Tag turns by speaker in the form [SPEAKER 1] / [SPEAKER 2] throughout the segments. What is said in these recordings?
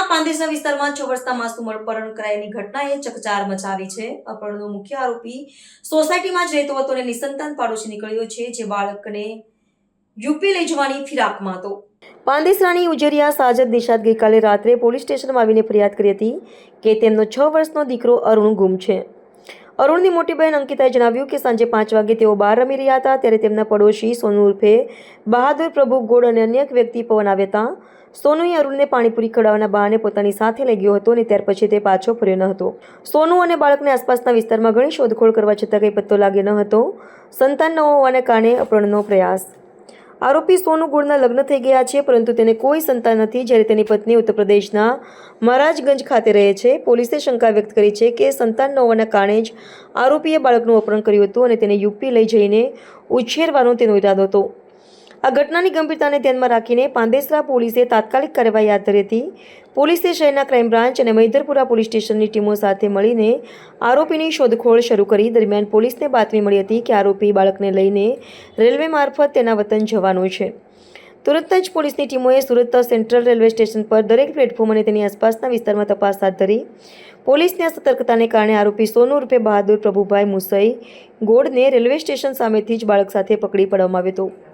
[SPEAKER 1] પાંદેસરા વિસ્તારમાં 6 વર્ષના માસૂમ અપહરણ કરાયાની ઘટનાએ ચકચાર મચાવી છે। અપહરણનો મુખ્ય આરોપી સોસાયટીમાં જ રહેતો હતો અને નિસંતાન પાડોશી નીકળ્યો છે, જે બાળકને યુપી લઈ જવાની ફિરાકમાં હતો। પાંદેસરાની ઉજેરિયા સાજદ નિષાદ ગઈકાલે રાત્રે પોલીસ સ્ટેશનમાં આવીને ફરિયાદ કરી હતી કે તેમનો 6 વર્ષનો દીકરો અરુણ ગુમ છે। અરુણની મોટી બહેન અંકિતાએ જણાવ્યું કે સાંજે 5 વાગે તેઓ બહાર રમી રહ્યા હતા, ત્યારે તેમના પડોશી સોનુ ઉર્ફે બહાદુર પ્રભુ ગોળ અને અન્ય એક વ્યક્તિ પવન આવ્યા હતા। સોનુએ અરુણને પાણીપુરી ખવડાવવાના બહાને પોતાની સાથે લઈ ગયો હતો અને ત્યાર પછી તે પાછો ફર્યો ન હતો। સોનુ અને બાળકને આસપાસના વિસ્તારમાં ઘણી શોધખોળ કરવા છતાં કંઈ પત્તો લાગ્યો ન હતો। સંતાન ન હોવાને કારણે અપહરણનો પ્રયાસ। આરોપી સોનુ ગોળના લગ્ન થઈ ગયા છે, પરંતુ તેને કોઈ સંતાન નથી, જ્યારે તેની પત્ની ઉત્તર પ્રદેશના મહારાજગંજ ખાતે રહે છે। પોલીસે શંકા વ્યક્ત કરી છે કે સંતાન ન હોવાના કારણે જ આરોપીએ બાળકનું અપહરણ કર્યું હતું અને તેને યુપી લઈ જઈને ઉછેરવાનો તેનો ઇરાદો હતો। આ ઘટનાની ગંભીરતાને ધ્યાનમાં રાખીને પાંદેસરા પોલીસે તાત્કાલિક કાર્યવાહી હાથ ધરી હતી। પોલીસે શહેરના ક્રાઇમ બ્રાન્ચ અને મહિધરપુરા પોલીસ સ્ટેશનની ટીમો સાથે મળીને આરોપીની શોધખોળ શરૂ કરી। દરમિયાન પોલીસને બાતમી મળી હતી કે આરોપી બાળકને લઈને રેલવે મારફત તેના વતન જવાનો છે। તુરંત જ પોલીસની ટીમોએ સુરત સેન્ટ્રલ રેલવે સ્ટેશન પર દરેક પ્લેટફોર્મ અને તેની આસપાસના વિસ્તારમાં તપાસ હાથ ધરી। પોલીસની આ સતર્કતાને કારણે આરોપી સોનુ ઉર્ફે બહાદુર પ્રભુભાઈ મુસઈ ગોળને રેલવે સ્ટેશન સામેથી જ બાળક સાથે પકડી પાડવામાં આવ્યો હતો।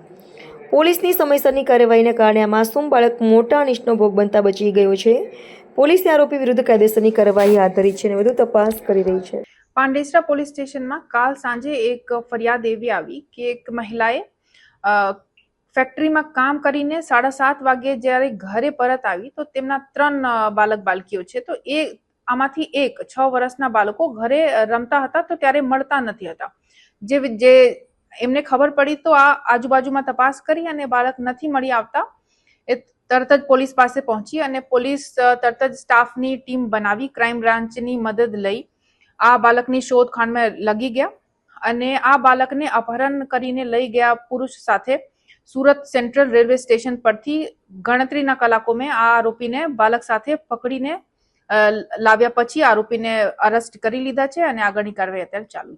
[SPEAKER 1] પોલીસની સમયસરની કાર્યવાહીને કારણે આ માસૂમ બાળક મોટા અનિષ્ટનો ભોગ બનતા બચી ગયો છે। પોલીસે આરોપી વિરુદ્ધ કાયદેસરની કાર્યવાહી હાથ ધરી છે અને વધુ તપાસ કરી રહી છે।
[SPEAKER 2] પાંડેસરા પોલીસ સ્ટેશનમાં કાલ સાંજે એક ફરિયાદ એવી આવી કે એક મહિલાએ ફેક્ટરીમાં કામ કરીને 7:30 વાગે જ્યારે ઘરે પરત આવી તો તેમના 3 બાલક બાલકીઓ છે, તો એ આમાંથી એક 6 વર્ષના બાળકો ઘરે રમતા હતા, તો ત્યારે મળતા નથી હતા। જે એમને ખબર પડી તો આ આજુબાજુમાં તપાસ કરી અને બાળક નથી મળી આવતા એ તરત જ પોલીસ પાસે પહોંચી અને પોલીસ તરત જ સ્ટાફની ટીમ બનાવી ક્રાઇમ બ્રાન્ચની મદદ લઈ આ બાળકની શોધખોળમાં લગી ગયા અને આ બાળકને અપહરણ કરીને લઈ ગયા પુરુષ સાથે સુરત સેન્ટ્રલ રેલવે સ્ટેશન પરથી ગણતરીના કલાકોમાં આ આરોપીને બાળક સાથે પકડીને લાવ્યા પછી આરોપીને અરેસ્ટ કરી લીધા છે અને આગળની કાર્યવાહી અત્યારે ચાલુ છે।